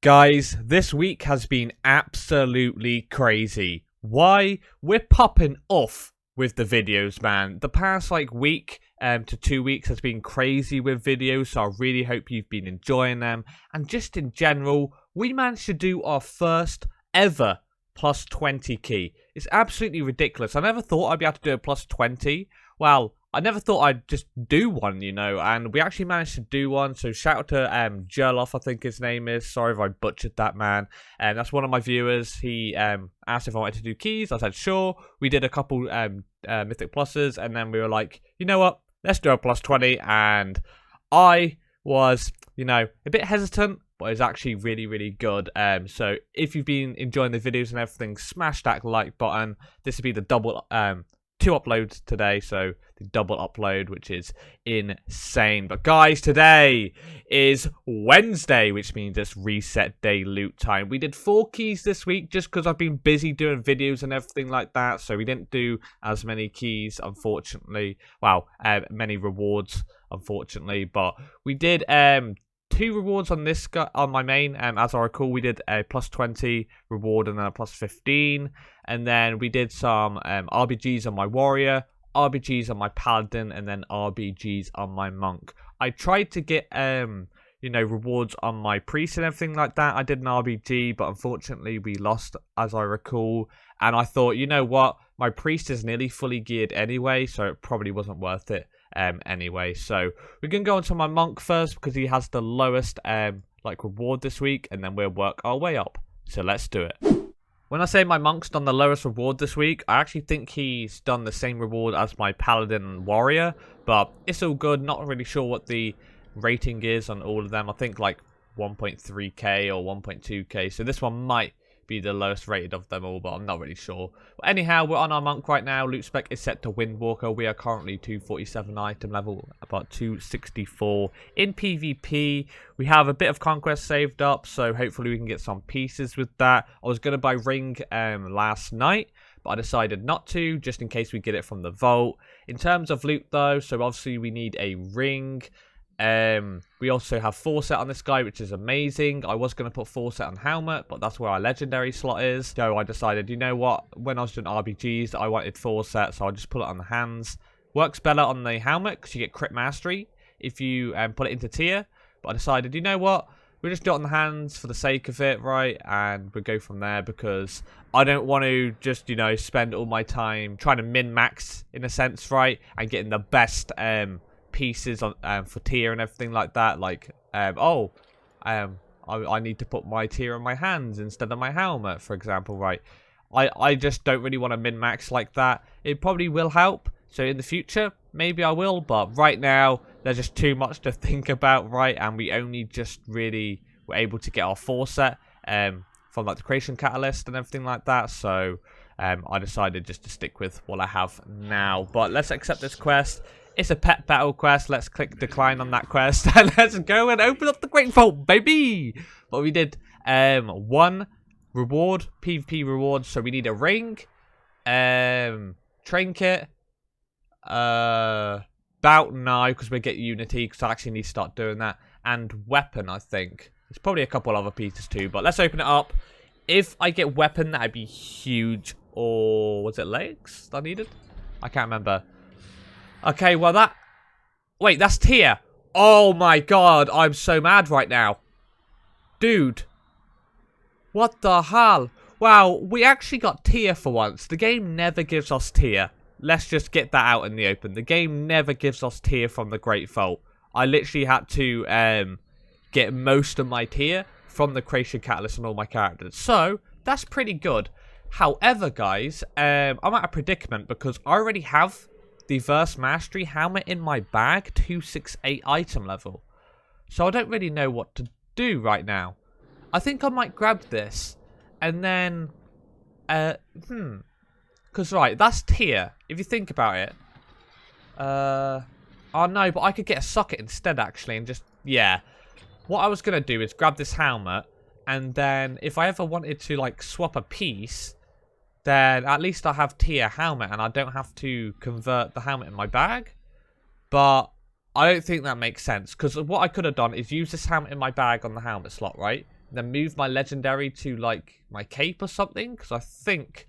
Guys, this week has been absolutely crazy. Why? We're popping off with the videos, man. The past week to 2 weeks has been crazy with videos, so I really hope you've been enjoying them. And just in general, we managed to do our first ever plus 20 key. It's absolutely ridiculous. I never thought I'd be able to do a plus 20. Well, I never thought I'd just do one, you know, and we actually managed to do one. So shout out to Warlock, I think his name is. Sorry if I butchered that, man. And that's one of my viewers. He asked if I wanted to do keys. I said sure. We did a couple mythic pluses, and then we were like, you know what? Let's do a plus 20. And I was, you know, a bit hesitant, but it's actually really, really good. So if you've been enjoying the videos and everything, smash that like button. This will be the double 2 uploads today, so the double upload, which is insane. But guys, today is Wednesday, which means it's reset day loot time. We did 4 keys this week just because I've been busy doing videos and everything like that, so we didn't do as many keys, unfortunately. Well, many rewards, unfortunately, but we did 2 rewards on this guy, on my main. As I recall, we did a plus 20 reward and then a plus 15, and then we did some RBGs on my warrior, RBGs on my paladin, and then RBGs on my monk. I tried to get you know, rewards on my priest and everything like that. I did an RBG, but unfortunately we lost, as I recall. And I thought, you know what, my priest is nearly fully geared anyway, so it probably wasn't worth it. Anyway, so we're gonna go on to my monk first because he has the lowest reward this week, and then we'll work our way up. So let's do it. When I say my monk's done the lowest reward this week, I actually think he's done the same reward as my paladin and warrior, but it's all good. Not really sure what the rating is on all of them. I think like 1.3k or 1.2k, so this one might be the lowest rated of them all, but I'm not really sure. But anyhow, we're on our monk right now. Loot spec is set to Windwalker. We are currently 247 item level, about 264 in PvP. We have a bit of conquest saved up, so hopefully we can get some pieces with that. I was going to buy ring last night, but I decided not to, just in case we get it from the vault. In terms of loot though, so obviously we need a ring. We also have foresight on this guy, which is amazing. I was going to put foresight on helmet, but that's where our legendary slot is. So I decided, you know what, when I was doing RBGs, I wanted foresight, so I just put it on the hands. Works better on the helmet because you get crit mastery if you put it into tier. But I decided, you know what, we'll just do it on the hands for the sake of it, right? And we'll go from there because I don't want to just, you know, spend all my time trying to min-max in a sense, right? And getting the best pieces on for tier and everything like that. Like I need to put my tier on my hands instead of my helmet, for example, right? I just don't really want to min-max like that. It probably will help, so in the future maybe I will, but right now there's just too much to think about, right? And we only just really were able to get our foresight from like the creation catalyst and everything like that, so I decided just to stick with what I have now. But let's accept this quest. It's a pet battle quest. Let's click decline on that quest and let's go and open up the Great Vault, baby. But we did 1 reward, PvP reward. So we need a ring, trinket, bout now because we get unity, because I actually need to start doing that, and weapon. I think there's probably a couple other pieces too, but let's open it up. If I get weapon, that'd be huge. Or was it legs I needed? I can't remember. Okay, well that... Wait, that's tier. Oh my god, I'm so mad right now. Dude. What the hell? Wow, we actually got tier for once. The game never gives us tier. Let's just get that out in the open. The game never gives us tier from the Great Vault. I literally had to get most of my tier from the creation catalyst on all my characters. So, that's pretty good. However, guys, I'm at a predicament because I already have the Verse Mastery helmet in my bag, 268 item level. So I don't really know what to do right now. I think I might grab this and then because right, that's tier if you think about it. Oh no, but I could get a socket instead actually, and just, yeah. What I was gonna do is grab this helmet, and then if I ever wanted to like swap a piece, then at least I have tier helmet and I don't have to convert the helmet in my bag. But I don't think that makes sense, because what I could have done is use this helmet in my bag on the helmet slot, right? then move my legendary to like my cape or something, because I think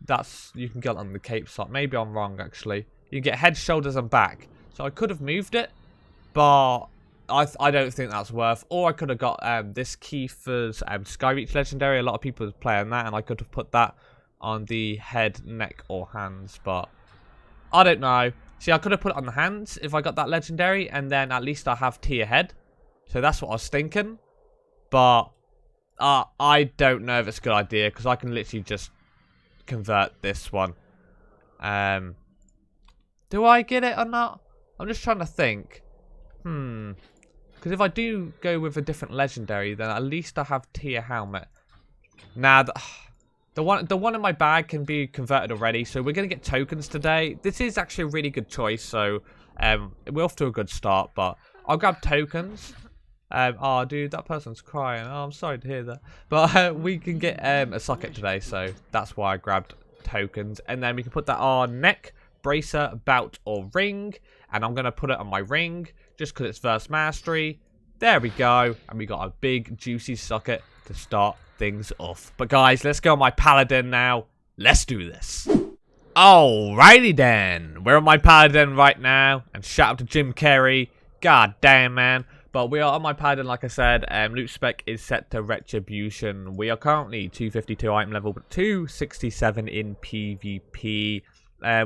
that's you can get on the cape side. Maybe I'm wrong actually. You get head, shoulders, and back. So I could have moved it, but I don't think that's worth. Or I could have got this Kiefer's Skyreach legendary. A lot of people are playing that, and I could have put that on the head, neck, or hands, but I don't know. See, I could have put it on the hands if I got that legendary, and then at least I have tier head. So that's what I was thinking. But I don't know if it's a good idea, because I can literally just convert this one. Do I get it or not? I'm just trying to think. Because if I do go with a different legendary, then at least I have tier helmet. Nah, the one in my bag can be converted already, so we're going to get tokens today. This is actually a really good choice, so we're off to a good start, but I'll grab tokens. Oh, dude, that person's crying. Oh, I'm sorry to hear that. But we can get a socket today, so that's why I grabbed tokens. And then we can put that on neck, bracer, bout, or ring. And I'm going to put it on my ring, just because it's first mastery. There we go. And we got a big, juicy socket to start things off. But guys, let's go on my Paladin now. Let's do this. Alrighty then. We're on my Paladin right now. And shout out to Jim Carrey. God damn, man. But we are on my Paladin, like I said. Loot spec is set to Retribution. We are currently 252 item level, but 267 in PvP.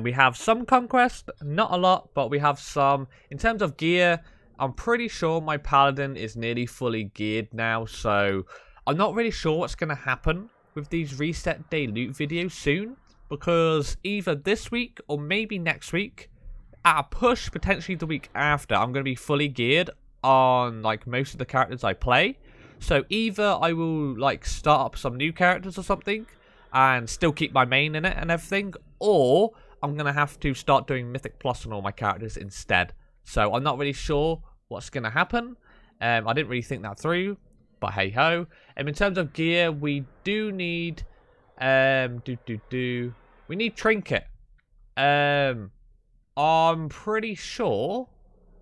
We have some Conquest, not a lot, but we have some. In terms of gear, I'm pretty sure my Paladin is nearly fully geared now, so I'm not really sure what's going to happen with these reset day loot videos soon, because either this week or maybe next week, at a push, potentially the week after, I'm going to be fully geared on like most of the characters I play. So either I will like start up some new characters or something and still keep my main in it and everything, or I'm going to have to start doing Mythic Plus on all my characters instead. So I'm not really sure what's going to happen. I didn't really think that through, but hey ho. In terms of gear, we do need we need trinket. I'm pretty sure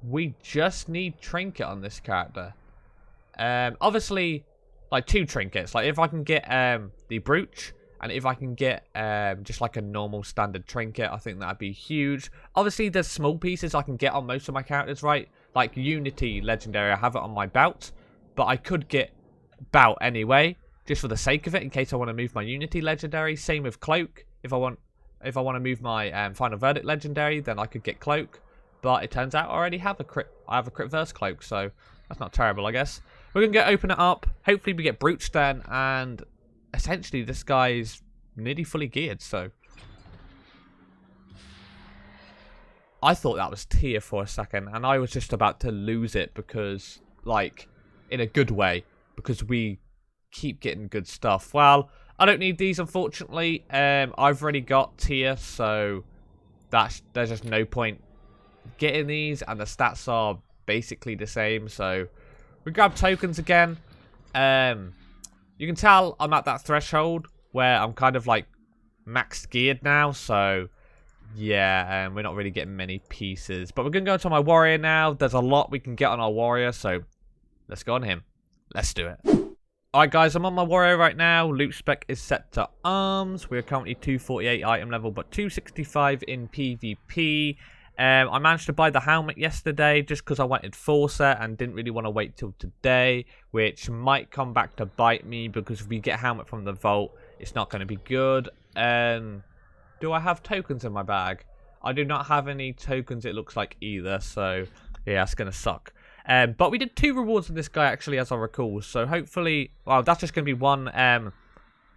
we just need trinket on this character. Obviously, like 2 trinkets. Like if I can get the brooch, and if I can get just like a normal standard trinket, I think that'd be huge. Obviously, there's small pieces I can get on most of my characters, right? Like Unity Legendary, I have it on my bout. But I could get bout anyway, just for the sake of it, in case I want to move my Unity Legendary. Same with Cloak. If I want to move my Final Verdict Legendary, then I could get Cloak. But it turns out I already have a crit. I have a crit verse Cloak, so that's not terrible, I guess. We're gonna open it up. Hopefully, we get brooch then, and essentially, this guy's nearly fully geared, so I thought that was tier for a second, and I was just about to lose it because, like, in a good way, because we keep getting good stuff. Well, I don't need these, unfortunately. I've already got tier, so there's just no point getting these, and the stats are basically the same, so we grab tokens again. You can tell I'm at that threshold where I'm kind of like max geared now, so yeah, we're not really getting many pieces. But we're going to go into my warrior now. There's a lot we can get on our warrior, so let's go on him. Let's do it. Alright guys, I'm on my warrior right now. Loot spec is set to arms. We're currently 248 item level, but 265 in PvP. I managed to buy the helmet yesterday just because I wanted 4 set and didn't really want to wait till today, which might come back to bite me because if we get a helmet from the vault, it's not going to be good. Do I have tokens in my bag? I do not have any tokens, it looks like, either, so yeah, it's going to suck. But we did 2 rewards on this guy, actually, as I recall, so hopefully, well, that's just going to be one,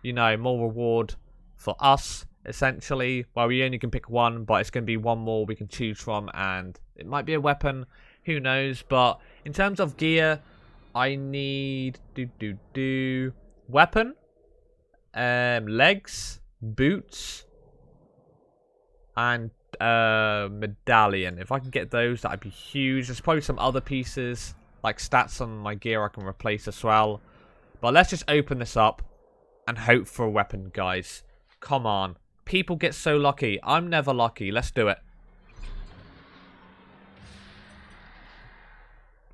you know, more reward for us. Essentially, well, we only can pick one, but it's going to be one more we can choose from, and it might be a weapon, who knows. But in terms of gear, I need weapon, legs, boots, and medallion. If I can get those, that'd be huge. There's probably some other pieces like stats on my gear I can replace as well. But let's just open this up and hope for a weapon, guys. Come on. People get so lucky. I'm never lucky. Let's do it.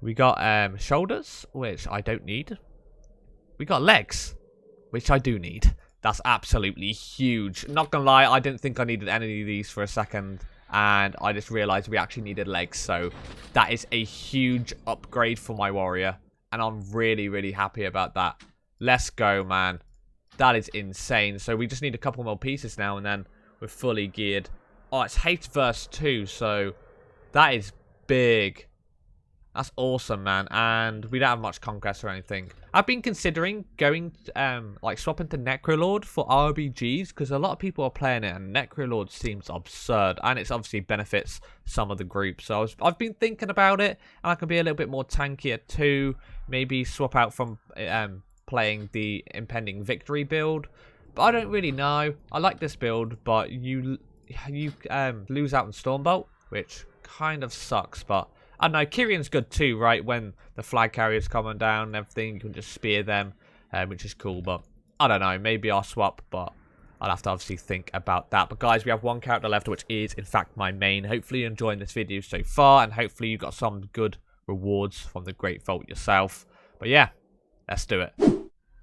We got shoulders, which I don't need. we got legs, which I do need. That's absolutely huge. Not gonna lie, I didn't think I needed any of these for a second, and I just realized we actually needed legs, so that is a huge upgrade for my warrior, and I'm really, really happy about that. Let's go, man. That is insane. So we just need a couple more pieces now, and then we're fully geared. Oh, it's haste verse 2, so that is big. That's awesome, man. And we don't have much conquest or anything. I've been considering going, like, swapping to Necrolord for RBGs, because a lot of people are playing it, and Necrolord seems absurd, and it's obviously benefits some of the groups. So I've been thinking about it, and I can be a little bit more tankier too. Maybe swap out from playing the impending victory build, but I don't really know. I like this build, but you lose out on Stormbolt, which kind of sucks, but I don't know, Kyrion's good too, right? When the flag carriers coming down and everything, you can just spear them, which is cool, but I don't know, maybe I'll swap, but I'll have to obviously think about that. But guys, we have one character left, which is in fact my main. Hopefully you're enjoying this video so far, and hopefully you got some good rewards from the Great Vault yourself. But yeah, let's do it.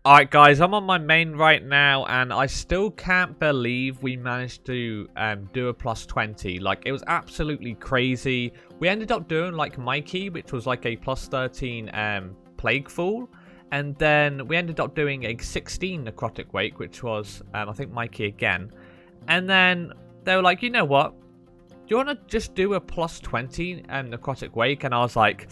Alright guys, I'm on my main right now, and I still can't believe we managed to do a plus 20. Like, it was absolutely crazy. We ended up doing like Mikey, which was like a plus 13 Plague Fall, and then we ended up doing a 16 Necrotic Wake, which was I think Mikey again. And then they were like, you know what, do you want to just do a plus 20 Necrotic Wake? And I was like,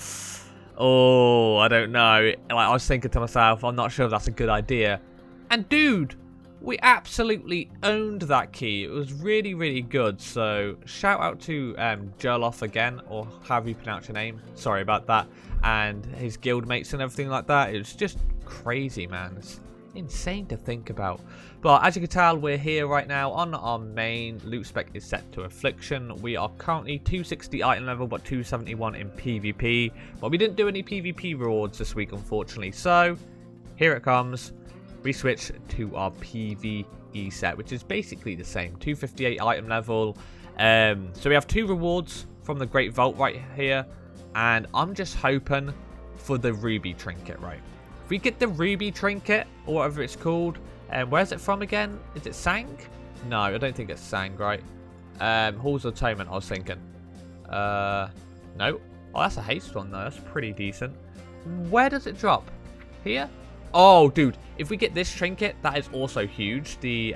oh, I don't know. Like, I was thinking to myself, I'm not sure if that's a good idea. And dude, we absolutely owned that key. It was really, really good. So shout out to Jurloff again, or however you pronounce your name. Sorry about that. And his guildmates and everything like that. It was just crazy, man. It's insane to think about. But as you can tell, we're here right now on our main. Loot spec is set to Affliction. We are currently 260 item level, but 271 in PvP. But we didn't do any PvP rewards this week, unfortunately. So here it comes. We switch to our PvE set, which is basically the same. 258 item level. So we have 2 rewards from the Great Vault right here. And I'm just hoping for the Ruby Trinket, right? If we get the Ruby Trinket, or whatever it's called, where's it from again? Is it Sang? No, I don't think it's Sang, right? Halls of Atonement, I was thinking. No. Oh, that's a haste one, though. That's pretty decent. Where does it drop? Here? Oh, dude. If we get this trinket, that is also huge. The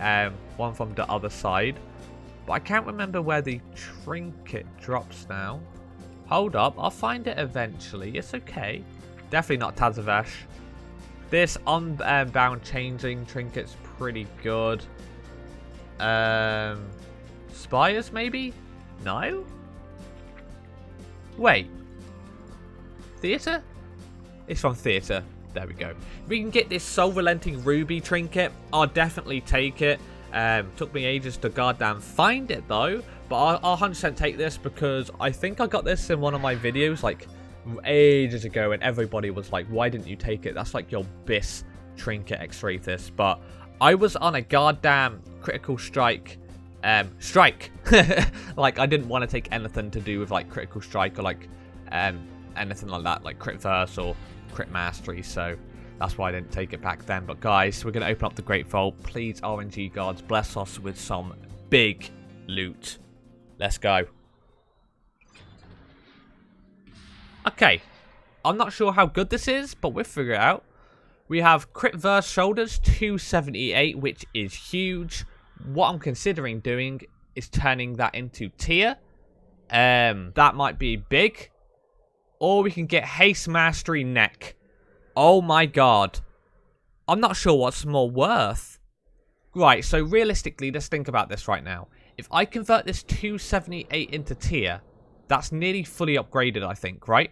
one from the other side. But I can't remember where the trinket drops now. Hold up. I'll find it eventually. It's okay. Definitely not Tazavesh. This unbound changing trinket's pretty good. Spires, maybe? No? Wait. Theatre? It's from Theatre. There we go. If we can get this Soul Relenting Ruby trinket, I'll definitely take it. Took me ages to goddamn find it, though. But I'll 100% take this, because I think I got this in one of my videos, like, ages ago, and everybody was like, why didn't you take it? That's like your BIS trinket, Xrathis. But I was on a goddamn critical strike like, I didn't want to take anything to do with like critical strike, or like anything like that, like crit verse or crit mastery. So that's why I didn't take it back then. But guys, we're going to open up the Great Vault. Please, RNG gods, bless us with some big loot. Let's go. Okay, I'm not sure how good this is, but we'll figure it out. We have Crit Verse Shoulders, 278, which is huge. What I'm considering doing is turning that into tier. That might be big. Or we can get Haste Mastery Neck. Oh my god. I'm not sure what's more worth. Right, so realistically, let's think about this right now. If I convert this 278 into tier, that's nearly fully upgraded, I think, right?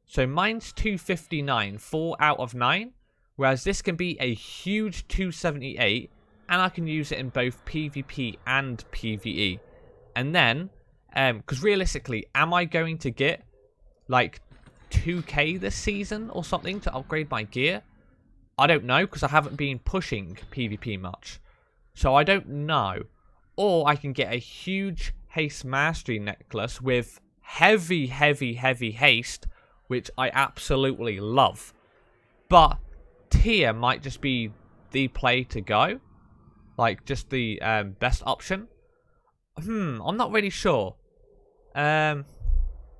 So mine's 259, 4 out of 9. Whereas this can be a huge 278. And I can use it in both PvP and PvE. And then, because realistically, am I going to get like 2k this season or something to upgrade my gear? I don't know, because I haven't been pushing PvP much. So I don't know. Or I can get a huge Haste Mastery necklace with heavy, heavy, heavy haste, which I absolutely love. But tier might just be the play to go. Like, just the best option. I'm not really sure. Let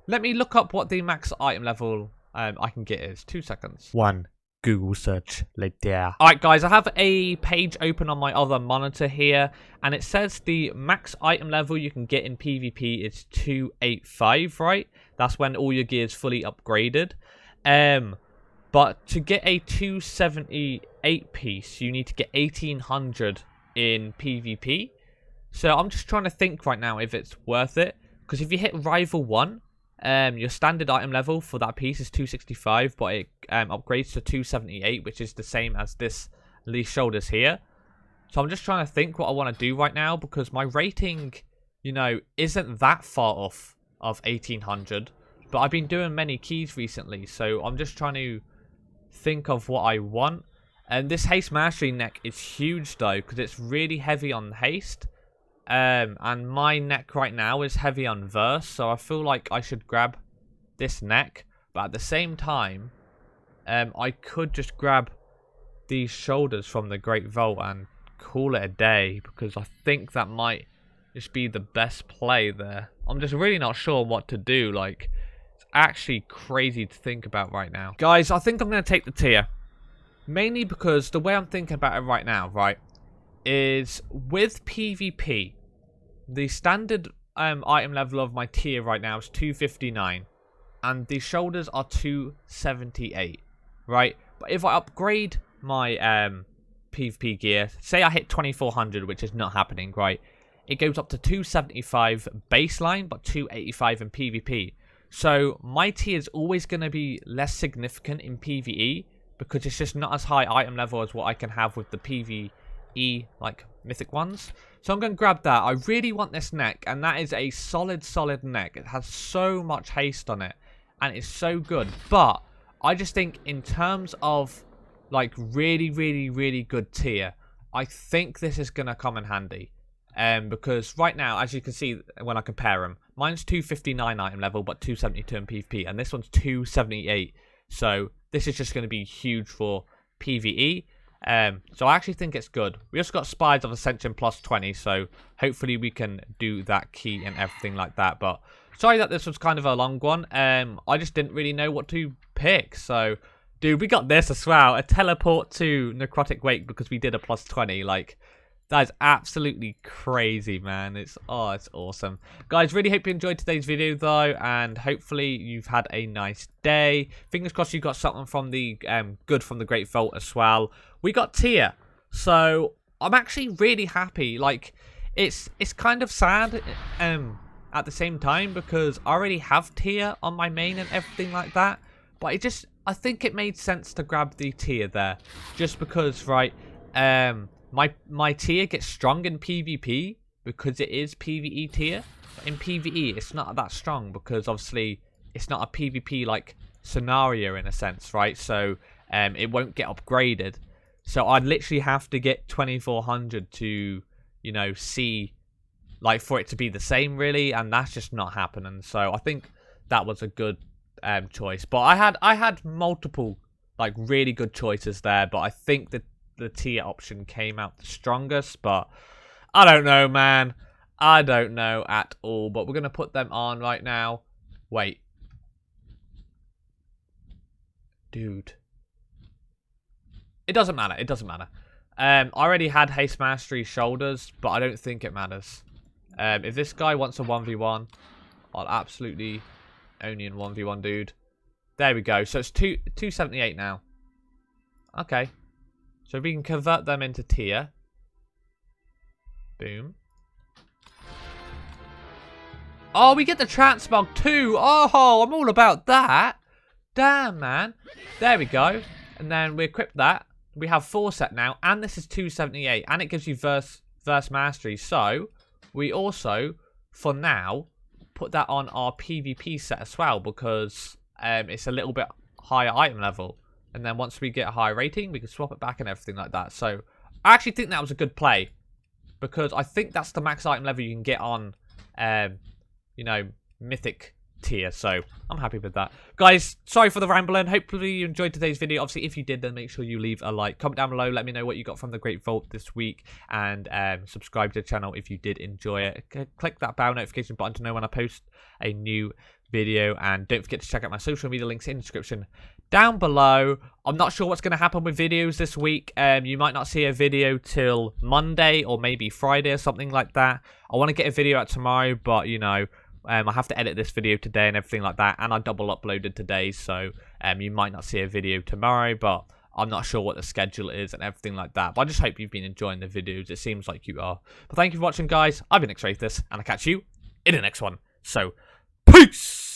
me look up what the max item level I can get is. 2 seconds. 1 Google search later. Alright guys, I have a page open on my other monitor here, and it says the max item level you can get in PvP is 285, right? That's when all your gear is fully upgraded. But to get a 278 piece, you need to get 1800 in PvP. So I'm just trying to think right now if it's worth it. Because if you hit Rival 1, your standard item level for that piece is 265, but it upgrades to 278, which is the same as these shoulders here. So I'm just trying to think what I want to do right now, because my rating, you know, isn't that far off of 1800. But I've been doing many keys recently, so I'm just trying to think of what I want. And this haste mastery neck is huge though, because it's really heavy on haste. And my neck right now is heavy on verse, so I feel like I should grab this neck. But at the same time, I could just grab these shoulders from the Great Vault and call it a day, because I think that might just be the best play there. I'm just really not sure what to do. Like, it's actually crazy to think about right now. Guys, I think I'm going to take the tier. Mainly because the way I'm thinking about it right now, right, is with PvP, the standard item level of my tier right now is 259, and the shoulders are 278, right? But if I upgrade my PvP gear, say I hit 2400, which is not happening, right? It goes up to 275 baseline, but 285 in PvP. So my tier is always going to be less significant in PvE, because it's just not as high item level as what I can have with the PvE, like, mythic ones. So I'm going to grab that. I really want this neck, and that is a solid neck. It has so much haste on it, and it's so good. But I just think in terms of, like, really good tier, I think this is going to come in handy. Because right now, as you can see when I compare them, mine's 259 item level, but 272 in PvP, and this one's 278. So this is just going to be huge for PvE. So I actually think it's good. We also got Spies of Ascension plus 20, so hopefully we can do that key and everything like that. But sorry that this was kind of a long one. I just didn't really know what to pick. So, dude, we got this as well. A teleport to Necrotic Wake because we did a plus 20. Like, that is absolutely crazy, man. It's awesome. Guys, really hope you enjoyed today's video, though, and hopefully you've had a nice day. Fingers crossed you got something from the good from the Great Vault as well. We got tier, so I'm actually really happy. Like, it's kind of sad at the same time, because I already have tier on my main and everything like that. But I think it made sense to grab the tier there, just because, right, my tier gets strong in PvP because it is PvE tier. But in PvE, it's not that strong because obviously it's not a PvP like scenario in a sense, right? So it won't get upgraded. So I'd literally have to get 2400 to, you know, see, like, for it to be the same really, and that's just not happening. So I think that was a good choice. But I had multiple, like, really good choices there, but I think that the tier option came out the strongest. But I don't know, man. I don't know at all. But we're going to put them on right now. Wait. Dude. It doesn't matter. It doesn't matter. I already had Haste Mastery shoulders, but I don't think it matters. If this guy wants a 1v1, I'll absolutely only in 1v1, dude. There we go. So it's 278 now. Okay. So we can convert them into tier. Boom. Oh, we get the transmog too. Oh, I'm all about that. Damn, man. There we go. And then we equip that. We have 4 set now. And this is 278. And it gives you verse mastery. So we also, for now, put that on our PvP set as well. Because it's a little bit higher item level. And then once we get a high rating, we can swap it back and everything like that. So I actually think that was a good play. Because I think that's the max item level you can get on, you know, mythic tier, so I'm happy with that. Guys, sorry for the rambling. Hopefully you enjoyed today's video. Obviously, if you did, then make sure you leave a like. Comment down below. Let me know what you got from the Great Vault this week. And subscribe to the channel if you did enjoy it. Click that bell notification button to know when I post a new video. And don't forget to check out my social media links in the description down below. I'm not sure what's going to happen with videos this week. You might not see a video till Monday or maybe Friday or something like that. I want to get a video out tomorrow, but, you know, I have to edit this video today and everything like that, and I double uploaded today, so you might not see a video tomorrow, but I'm not sure what the schedule is and everything like that. But I just hope you've been enjoying the videos. It seems like you are. But thank you for watching, guys. I've been Xrathis, and I'll catch you in the next one. So, peace!